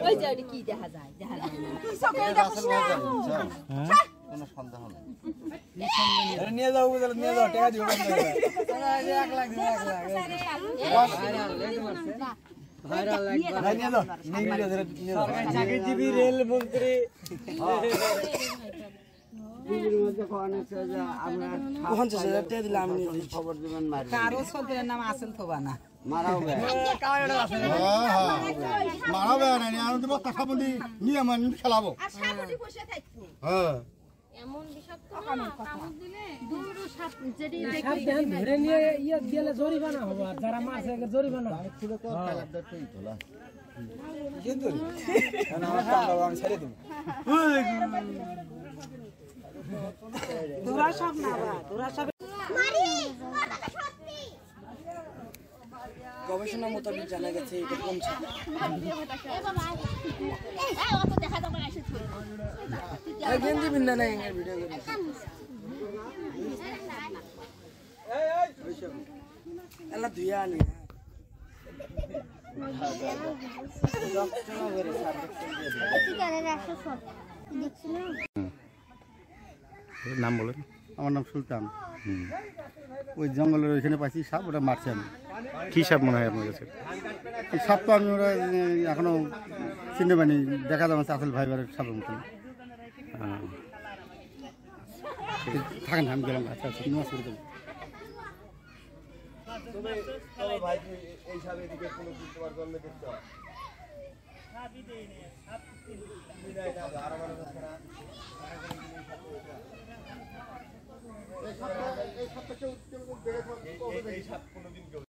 ওই যে ওটা কি দেখা যায় না কোনো সন্দেহ নেই নিয়ে যাও নিয়ে যাও টাকা দিও 1 লাখ ভাইরাল একবার নিয়ে যাও নিয়ে যাও চাকরিজীবী রেল মন্ত্রী দিদির মধ্যে কোন আছে যে আমরা 50000 টাকা দিলাম আমি খবর দিবেন মারি কারো সন্তানের নাম আসেন থবা না মারাও বে মারাবে না আর তো বক্তা সাবুদি নিয়ে মান খেলাবো আর সাবুদি বসে থাকবো হ্যাঁ এমন বিষাক্ত না কামড় দিলে দূর সাপ যেটি সাপ দেন ধরে নিয়ে ইয়া দিলে জরিমানা হবে আর যারা মারছে এর জরিমানা হবে পুরো তো কালারটাই তোলা কিন্তু না আমার টাকা আমি ছেড়ে দেব তোরা সব না বা তোরা সব মারি কথা সত্যি গবেষণা মোতাবেক জানা গেছে এটা কমছে এ বাবা এই অত দেখা যাবে না শুধু আর গেঞ্জি বিন্দা নাই এর ভিডিও করে এলা ধুইয়া আনি নাম বলেন আমার নাম সুলতান ওই জঙ্গলের ওইখানে পাইছি সাপ ওটা মারছে আমি কি সাপ মনে হয় আপনার কাছে এই সাপ তো আমি ওরা এখনো চিনতে পারিনি দেখা যাচ্ছে আসল ভাইবারের সাপের মতন থাকেন আমি গেলাম আচ্ছা আচ্ছা নমস্কার করে দেবো এই সাবে এদিকে কোনো তোমার জন্ম দেখতে হয় এই সাপ কোনোদিন